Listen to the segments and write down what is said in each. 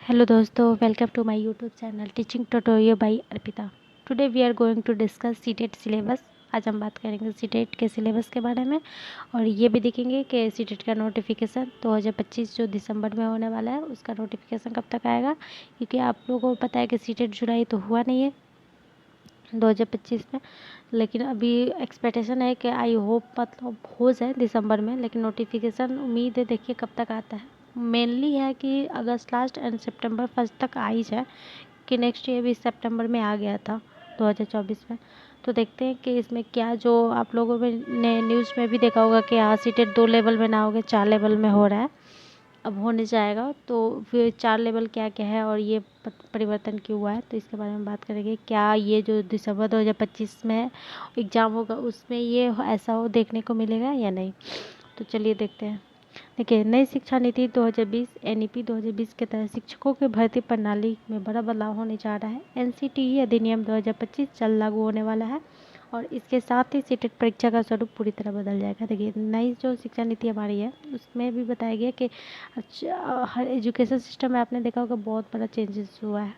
Hello दोस्तों, welcome to my YouTube channel teaching tutorial by Arpita. Today we are going to discuss CTET syllabus. आज हम बात करेंगे CTET के सिलेबस के बारे में और ये भी देखेंगे कि सीटेट का नोटिफिकेशन 2025 जो दिसंबर में होने वाला है उसका नोटिफिकेशन कब तक आएगा, क्योंकि आप लोगों को पता है कि सीटेट जुलाई तो हुआ नहीं है 2025 में, लेकिन अभी एक्सपेक्टेशन है कि आई होप मतलब हो जाए दिसंबर में, लेकिन नोटिफिकेशन उम्मीद है देखिए कब तक आता है। मेनली है कि अगस्त लास्ट एंड सितंबर फर्स्ट तक आ ही जाए, कि नेक्स्ट ईयर भी सितंबर में आ गया था 2024 में। तो देखते हैं कि इसमें क्या, जो आप लोगों ने न्यूज़ में भी देखा होगा कि हाँ सीटेट 2 लेवल में ना हो गए 4 लेवल में हो रहा है, अब होने जाएगा। तो फिर 4 लेवल क्या क्या है और ये परिवर्तन क्यों हुआ है, तो इसके बारे में बात करेंगे। क्या ये जो दिसंबर 2025 में एग्ज़ाम होगा उसमें ये ऐसा हो देखने को मिलेगा या नहीं, तो चलिए देखते हैं। देखिए, नई शिक्षा नीति 2020 एनईपी 2020 के तहत शिक्षकों की भर्ती प्रणाली में बड़ा बदलाव होने जा रहा है। एनसीटीई अधिनियम 2025 जल्द लागू होने वाला है और इसके साथ ही सीटेट परीक्षा का स्वरूप पूरी तरह बदल जाएगा। देखिए, नई जो शिक्षा नीति हमारी है उसमें भी बताया गया कि हर एजुकेशन सिस्टम में आपने देखा होगा बहुत बड़ा चेंजेस हुआ है।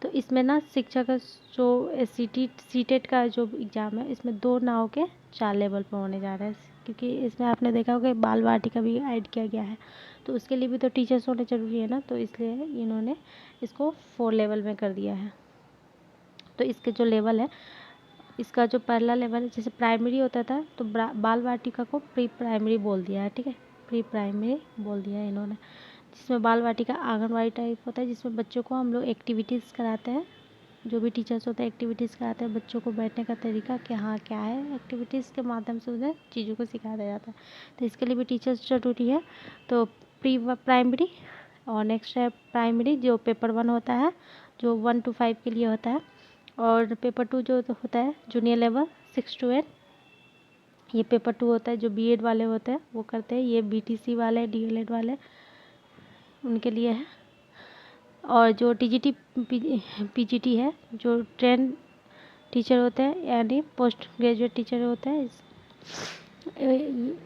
तो इसमें ना शिक्षा का जो सीटेट का जो एग्ज़ाम है इसमें 2 ना हो के 4 लेवल पर होने जा रहा है, क्योंकि इसमें आपने देखा होगा बाल वाटिका भी ऐड किया गया है, तो उसके लिए भी तो टीचर्स होने ज़रूरी है ना, तो इसलिए इन्होंने इसको 4 लेवल में कर दिया है। तो इसके जो लेवल है, इसका जो पहला लेवल है, जैसे प्राइमरी होता था तो बाल वाटिका को प्री प्राइमरी बोल दिया है, ठीक है, प्री प्राइमरी बोल दिया है इन्होंने, जिसमें बाल वाटिका आंगनवाड़ी टाइप होता है, जिसमें बच्चों को हम लोग एक्टिविटीज़ कराते हैं, जो भी टीचर्स होते हैं एक्टिविटीज़ कराते हैं बच्चों को, बैठने का तरीका कि हाँ क्या है, एक्टिविटीज़ के माध्यम से उन्हें चीज़ों को सिखाया जाता है। तो इसके लिए भी टीचर्स ज़रूरी है। तो प्री प्राइमरी और नेक्स्ट है प्राइमरी, जो पेपर 1 होता है, जो 1 to 5 के लिए होता है, और पेपर 2 जो होता है जूनियर लेवल 6 to 8, ये पेपर 2 होता है जो बीएड वाले होते हैं वो करते हैं, ये बीटीसी वाले डीएलएड वाले उनके लिए है। और जो टीजीटी पीजीटी है, जो ट्रेन टीचर होते हैं यानी पोस्ट ग्रेजुएट टीचर होते हैं,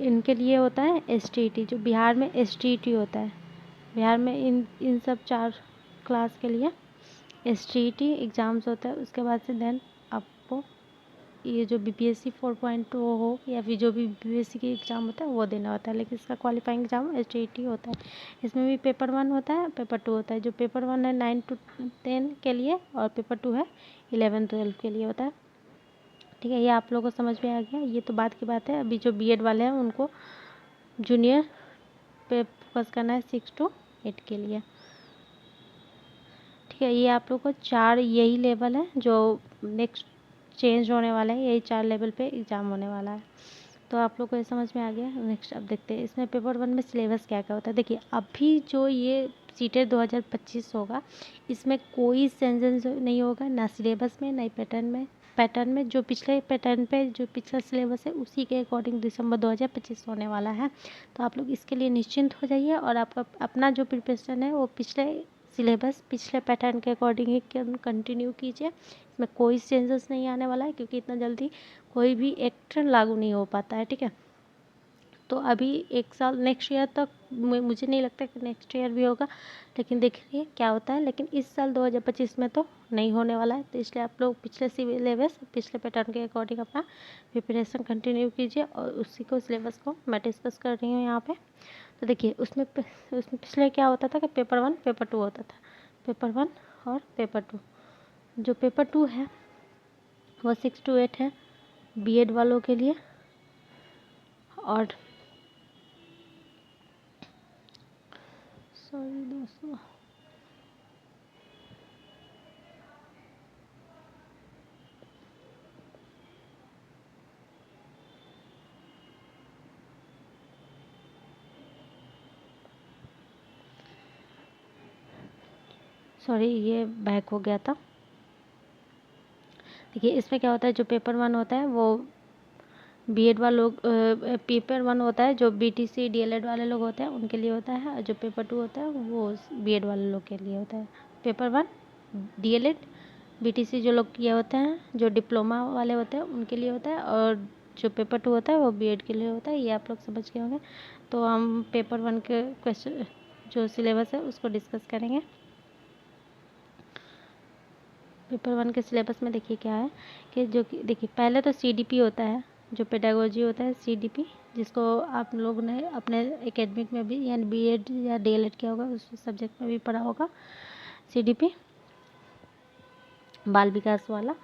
इनके लिए होता है एसटीईटी, जो बिहार में एसटीईटी होता है। बिहार में इन सब 4 क्लास के लिए एसटीईटी एग्ज़ाम्स होता है। उसके बाद से देन आपको ये जो बीपीएससी 4.2 हो या फिर जो भी बीपीएससी की एग्ज़ाम होता है वो देना होता है, लेकिन इसका क्वालिफाइंग एग्ज़ाम एसटीईटी होता है। इसमें भी पेपर 1 होता है, पेपर 2 होता है। जो पेपर 1 है 9 to 10 के लिए और पेपर 2 है 11-12 के लिए होता है, ठीक है। ये आप लोगों को समझ में आ गया, ये तो बात की बात है। अभी जो बीएड वाले हैं उनको जूनियर पे फोकस करना है 6 to 8 के लिए, ठीक है। ये आप लोग को 4 यही लेवल है जो नेक्स्ट चेंज होने वाला है, यही 4 लेवल पे एग्ज़ाम होने वाला है। तो आप लोग को ये समझ में आ गया। नेक्स्ट अब देखते हैं इसमें पेपर 1 में सिलेबस क्या क्या होता है। देखिए, अभी जो ये सीटेट 2025 होगा इसमें कोई चेंजेस नहीं होगा, ना सिलेबस में ना ही पैटर्न में जो पिछले पैटर्न पे जो पिछला सिलेबस है उसी के अकॉर्डिंग दिसंबर 2025 होने वाला है। तो आप लोग इसके लिए निश्चिंत हो जाइए और आपका अपना जो प्रिपरेशन है वो पिछले सिलेबस पिछले पैटर्न के अकॉर्डिंग ही कंटिन्यू कीजिए। इसमें कोई चेंजेस नहीं आने वाला है, क्योंकि इतना जल्दी कोई भी एक्ट लागू नहीं हो पाता है, ठीक है। तो अभी 1 साल नेक्स्ट ईयर तक मुझे नहीं लगता कि नेक्स्ट ईयर भी होगा, लेकिन देखिए क्या होता है। लेकिन इस साल 2025 में तो नहीं होने वाला है, तो इसलिए आप लोग पिछले सिलेबस पिछले पैटर्न के अकॉर्डिंग अपना प्रिपरेशन कंटिन्यू कीजिए, और उसी को सिलेबस को मैं डिस्कस कर रही हूँ यहाँ पे। तो देखिए उसमें पिछले क्या होता था कि पेपर 1 पेपर 2 होता था, पेपर 1 और पेपर 2। जो पेपर 2 है वो 6 to 8 है बीएड वालों के लिए, और सॉरी दोस्तों, सॉरी ये बैक हो गया था। देखिए इसमें क्या होता है, जो पेपर 1 होता है वो बीएड वाले लोग, पेपर 1 होता है जो बीटीसी डीएलएड वाले लोग होते हैं उनके लिए होता है, और जो पेपर 2 होता है वो बीएड वाले लोग के लिए होता है। पेपर 1 डीएलएड बीटीसी जो लोग किए होते हैं, जो डिप्लोमा वाले होते हैं उनके लिए होता है, और जो पेपर 2 होता है वो बीएड के लिए होता है। ये आप लोग समझ गए होंगे। तो हम पेपर 1 के क्वेश्चन जो सिलेबस है उसको डिस्कस करेंगे। पेपर 1 के सिलेबस में देखिए क्या है कि जो कि देखिए पहले तो CDP होता है, जो पेडागोजी होता है CDP, जिसको आप लोग ने अपने एकेडमिक में भी यानी BEd या DLED किया होगा उस सब्जेक्ट में भी पढ़ा होगा CDP, बाल विकास वाला।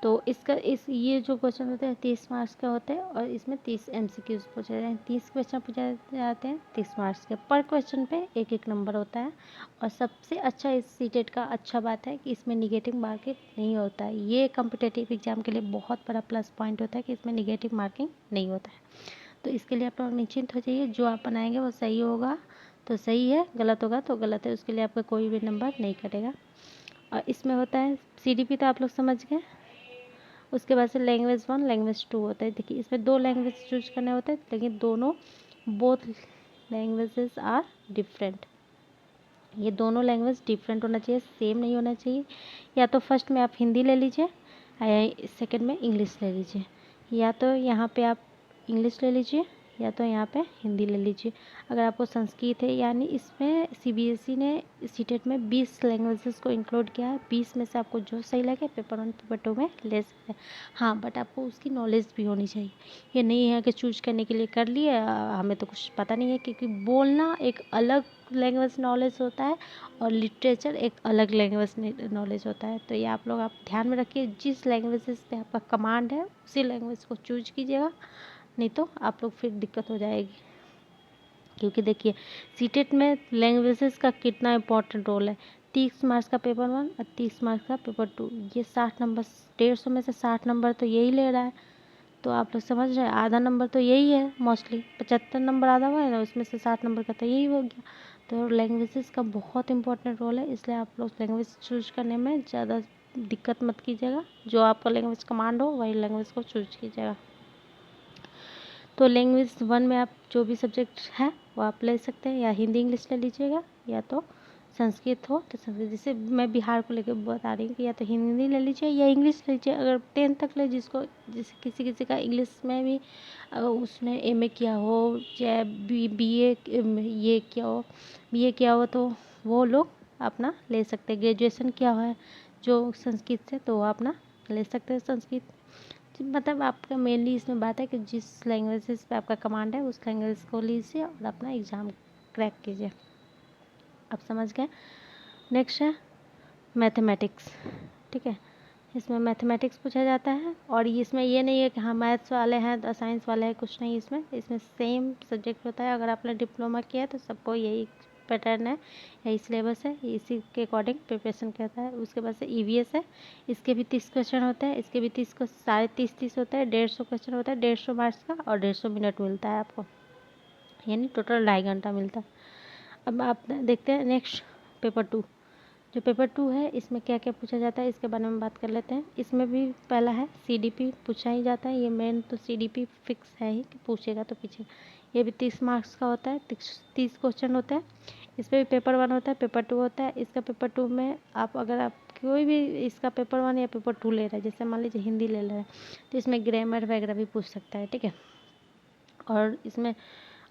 तो ये जो क्वेश्चन होते हैं 30 मार्क्स के होते हैं और इसमें 30 MCQs पूछे जाते हैं, 30 क्वेश्चन पूछे जाते हैं 30 मार्क्स के। पर क्वेश्चन पे एक एक नंबर होता है। और सबसे अच्छा इस सीटेट का अच्छा बात है कि इसमें निगेटिव मार्किंग नहीं होता है। ये कॉम्पिटिटिव एग्जाम के लिए बहुत बड़ा प्लस पॉइंट होता है कि इसमें निगेटिव मार्किंग नहीं होता है। तो इसके लिए आप लोग निश्चिंत हो जाइए, जो आप बनाएंगे वो सही होगा तो सही है, गलत होगा तो गलत है, उसके लिए आपका कोई भी नंबर नहीं कटेगा। और इसमें होता है CDP तो आप लोग समझ गए। उसके बाद से लैंग्वेज 1 लैंग्वेज 2 होता है। देखिए इसमें 2 लैंग्वेज चूज करने होते हैं, लेकिन दोनों बोथ लैंग्वेजेस आर डिफरेंट। ये दोनों लैंग्वेज डिफरेंट होना चाहिए, सेम नहीं होना चाहिए। या तो फर्स्ट में आप हिंदी ले लीजिए या सेकंड में इंग्लिश ले लीजिए, या तो यहाँ पे आप इंग्लिश ले लीजिए या तो यहाँ पे हिंदी ले लीजिए। अगर आपको संस्कृत है, यानी इसमें CBSE ने सीटेट में 20 लैंग्वेजेस को इंक्लूड किया है। 20 में से आपको जो सही लगे पेपर 1 पेपर 2 में ले सकते हैं। हाँ, बट आपको उसकी नॉलेज भी होनी चाहिए। ये नहीं है कि चूज करने के लिए कर लिए हमें तो कुछ पता नहीं है, क्योंकि बोलना एक अलग लैंग्वेज नॉलेज होता है और लिटरेचर एक अलग लैंग्वेज नॉलेज होता है। तो ये आप लोग ध्यान में रखिए, जिस लैंग्वेजेस पे आपका कमांड है उसी लैंग्वेज को चूज कीजिएगा, नहीं तो आप लोग फिर दिक्कत हो जाएगी। क्योंकि देखिए सीटेट में लैंग्वेजेस का कितना इंपॉर्टेंट रोल है। 30 मार्क्स का पेपर 1 और 30 मार्क्स का पेपर 2, ये 60 नंबर, 150 में से 60 नंबर तो यही ले रहा है। तो आप लोग समझ रहे हैं, आधा नंबर तो यही है, मोस्टली 75 नंबर आधा हुआ है ना, उसमें से 60 नंबर का तो यही हो गया। तो लैंग्वेजेस का बहुत इंपॉर्टेंट रोल है, इसलिए आप लोग लैंग्वेज चूज करने में ज़्यादा दिक्कत मत कीजिएगा। जो आपका लैंग्वेज कमांड हो वही लैंग्वेज को चूज कीजिएगा। तो लैंग्वेज 1 में आप जो भी सब्जेक्ट है वो आप ले सकते हैं, या हिंदी इंग्लिश ले लीजिएगा या तो संस्कृत हो तो संस्कृत। जैसे मैं बिहार को लेकर बता रही हूँ कि या तो हिंदी ले लीजिए या इंग्लिश ले लीजिए। अगर 10th तक ले, जिसको जैसे किसी किसी का इंग्लिश में भी उसने MA किया हो या BA ये किया हो, BA किया हो, तो वो लोग अपना ले सकते हैं। ग्रेजुएशन किया हुआ है जो संस्कृत से, तो वो अपना ले सकते हैं संस्कृत। मतलब आपका मेनली इसमें बात है कि जिस लैंग्वेजेस पे आपका कमांड है उस लैंग्वेज को लीजिए और अपना एग्ज़ाम क्रैक कीजिए। आप समझ गए। नेक्स्ट है मैथमेटिक्स। ठीक है, इसमें मैथमेटिक्स पूछा जाता है और इसमें ये नहीं है कि हाँ मैथ्स वाले हैं तो साइंस वाले हैं, कुछ नहीं। इसमें सेम सब्जेक्ट होता है। अगर आपने डिप्लोमा किया है तो सबको यही पैटर्न है, यही सिलेबस है, इसी के अकॉर्डिंग प्रिपरेशन करता है। उसके बाद से EVS है, इसके भी 30 क्वेश्चन होते हैं, इसके भी 30 को 30 होता है, 150 क्वेश्चन होता है, 150 मार्क्स का और 150 मिनट मिलता है आपको, यानी टोटल 2.5 घंटा मिलता है। अब आप देखते हैं नेक्स्ट पेपर 2। जो पेपर 2 है इसमें क्या क्या पूछा जाता है इसके बारे में बात कर लेते हैं। इसमें भी पहला है CDP पूछा ही जाता है। ये मेन तो CDP फिक्स है ही कि पूछेगा तो पूछेगा। ये भी 30 मार्क्स का होता है, 30 क्वेश्चन होता है। इसमें भी पेपर 1 होता है, पेपर 2 होता है। इसका पेपर 2 में अगर आप कोई भी इसका पेपर 1 या पेपर 2 ले रहा है, जैसे मान लीजिए हिंदी ले रहा है, तो इसमें ग्रामर वगैरह भी पूछ सकता है। ठीक है, और इसमें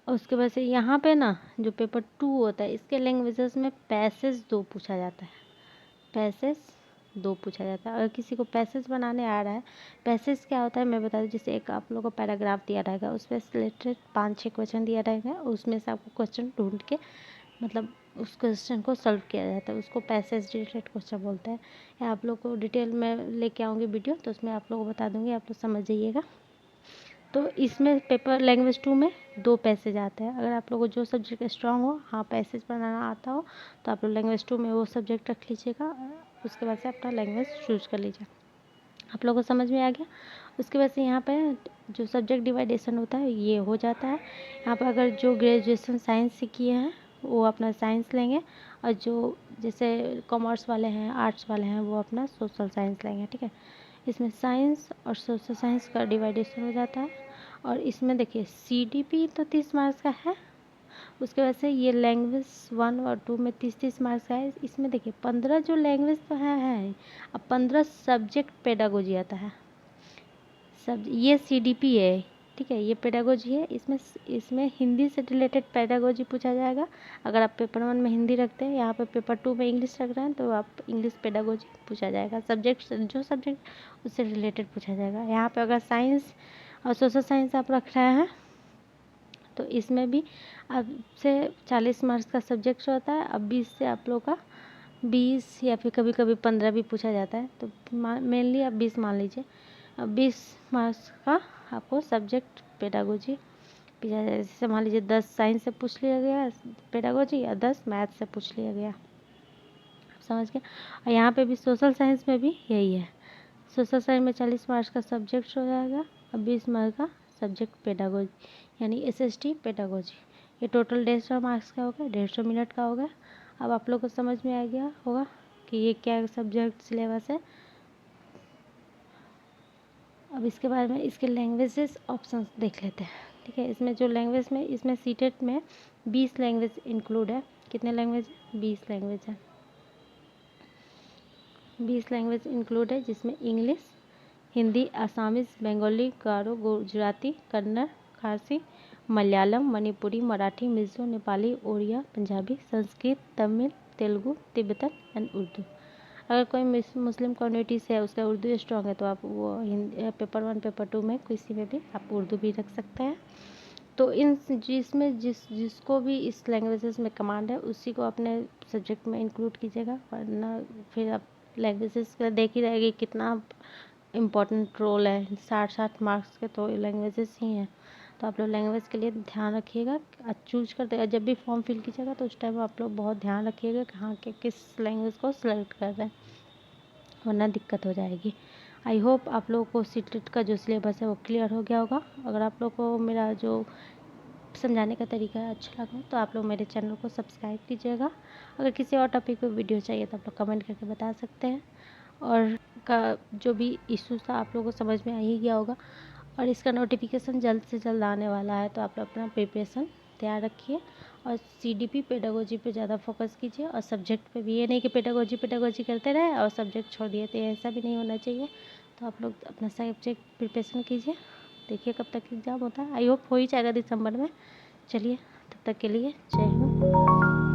उसके बाद से यहाँ पे ना जो पेपर 2 होता है इसके लैंग्वेजेस में पैसेज 2 पूछा जाता है। पैसेज 2 पूछा जाता है। अगर किसी को पैसेज बनाने आ रहा है, पैसेज क्या होता है मैं बता दूँ। जैसे एक आप लोगों को पैराग्राफ दिया रहेगा, उस पर रिलेटेड 5-6 क्वेश्चन दिया रहेगा, उसमें से आपको क्वेश्चन ढूंढ के मतलब उस क्वेश्चन को सॉल्व किया जाता है, उसको पैसेज रिलेटेड क्वेश्चन बोलते हैं। या आप लोग को डिटेल में लेके आऊँगी वीडियो, तो उसमें आप लोग को बता दूँगी, आप लोग समझ जाइएगा। तो इसमें पेपर लैंग्वेज 2 में 2 पैसेज आते हैं। अगर आप लोगों को जो सब्जेक्ट स्ट्रांग हो, हाँ पैसेज बनाना आता हो, तो आप लोग लैंग्वेज 2 में वो सब्जेक्ट रख लीजिएगा। उसके बाद से अपना लैंग्वेज चूज कर लीजिए। आप लोगों को समझ में आ गया। उसके बाद से यहाँ पे जो सब्जेक्ट डिवाइडेशन होता है ये हो जाता है। यहाँ पर अगर जो ग्रेजुएशन साइंस से किए हैं वो अपना साइंस लेंगे, और जो जैसे कॉमर्स वाले हैं, आर्ट्स वाले हैं, वो अपना सोशल साइंस लेंगे। ठीक है, इसमें साइंस और सोशल साइंस का डिवाइडेशन हो जाता है। और इसमें देखिए CDP तो 30 मार्क्स का है। उसके बाद से ये लैंग्वेज 1 और 2 में 30-30 मार्क्स का है। इसमें देखिए 15 जो लैंग्वेज तो है, अब 15 सब्जेक्ट पेडागोजी आता है। सब ये CDP है, ठीक है। ये पेडागोजी है, इसमें हिंदी से रिलेटेड पेडागोजी पूछा जाएगा। अगर आप पेपर 1 में हिंदी रखते हैं, यहाँ पे पेपर 2 में इंग्लिश रख रहे हैं, तो आप इंग्लिश पेडागोजी पूछा जाएगा। जो सब्जेक्ट उससे रिलेटेड पूछा जाएगा। यहाँ पे अगर साइंस और सोशल साइंस आप रख रहे हैं तो इसमें भी आपसे 40 मार्क्स का सब्जेक्ट होता है। अब 20 से आप लोग का 20 या फिर कभी कभी 15 भी पूछा जाता है, तो मेनली आप 20 मान लीजिए। अब 20 मार्क्स का आपको सब्जेक्ट पेडागोजी पूछा जाए। जैसे मान लीजिए 10 साइंस से पूछ लिया गया पेडागोजी, या 10 मैथ से पूछ लिया गया, आप समझ गए। और यहाँ पे भी सोशल साइंस में भी यही है। सोशल साइंस में 40 मार्क्स का सब्जेक्ट हो जाएगा और 20 मार्क्स का सब्जेक्ट पेडागोजी, यानी SST पेडागोजी। ये टोटल 150 मार्क्स का होगा, 150 मिनट का होगा। अब आप लोग को समझ में आ गया होगा कि ये क्या सब्जेक्ट सिलेबस है। अब इसके बारे में इसके लैंग्वेजेस ऑप्शंस देख लेते हैं, ठीक है। इसमें जो लैंग्वेज में, इसमें सीटेट में 20 लैंग्वेज इंक्लूड है। कितने लैंग्वेज? 20 लैंग्वेज है। 20 लैंग्वेज इंक्लूड है, जिसमें इंग्लिश, हिंदी, आसामीज, बंगाली, गारो, गुजराती, कन्नड़, खासी, मलयालम, मणिपुरी, मराठी, मिज़ो, नेपाली, ओडिया, पंजाबी, संस्कृत, तमिल, तेलुगु, तिब्बतन एंड उर्दू। अगर कोई मुस्लिम कम्युनिटी से है, उसका उर्दू स्ट्रॉन्ग है, तो आप वो हिंदी पेपर 1 पेपर 2 में किसी में भी आप उर्दू भी रख सकते हैं। तो इन जिसमें जिसको भी इस लैंग्वेजेस में कमांड है, उसी को अपने सब्जेक्ट में इंक्लूड कीजिएगा, वरना फिर आप लैंग्वेजेस का देख ही रहेगी कितना इम्पोर्टेंट रोल है। 60 मार्क्स के तो लैंग्वेजेस ही हैं। तो आप लोग लैंग्वेज के लिए ध्यान रखिएगा। चूज करते जब भी फॉर्म फिल कीजिएगा तो उस टाइम आप लोग बहुत ध्यान रखिएगा कहाँ के किस लैंग्वेज को सिलेक्ट कर रहे हैं, वरना दिक्कत हो जाएगी। आई होप आप लोगों को सीटेट का जो सिलेबस है वो क्लियर हो गया होगा। अगर आप लोग को मेरा जो समझाने का तरीका है अच्छा लगा तो आप लोग मेरे चैनल को सब्सक्राइब कीजिएगा। अगर किसी और टॉपिक पे वीडियो चाहिए तो आप लोग कमेंट करके बता सकते हैं। और का जो भी इशूज़ था आप लोगों को समझ में आ ही गया होगा, और इसका नोटिफिकेशन जल्द से जल्द आने वाला है। तो आप लोग अपना प्रिपरेशन तैयार रखिए और CDP पेडागोजी पे ज़्यादा फोकस कीजिए, और सब्जेक्ट पे भी। ये नहीं कि पेडागोजी करते रहे और सब्जेक्ट छोड़ दिए, तो ऐसा भी नहीं होना चाहिए। तो आप लोग अपना सब्जेक्ट प्रिपरेशन कीजिए। देखिए कब तक एग्ज़ाम होता है। आई होप हो ही जाएगा दिसंबर में। चलिए, तब तक के लिए जय हिंद।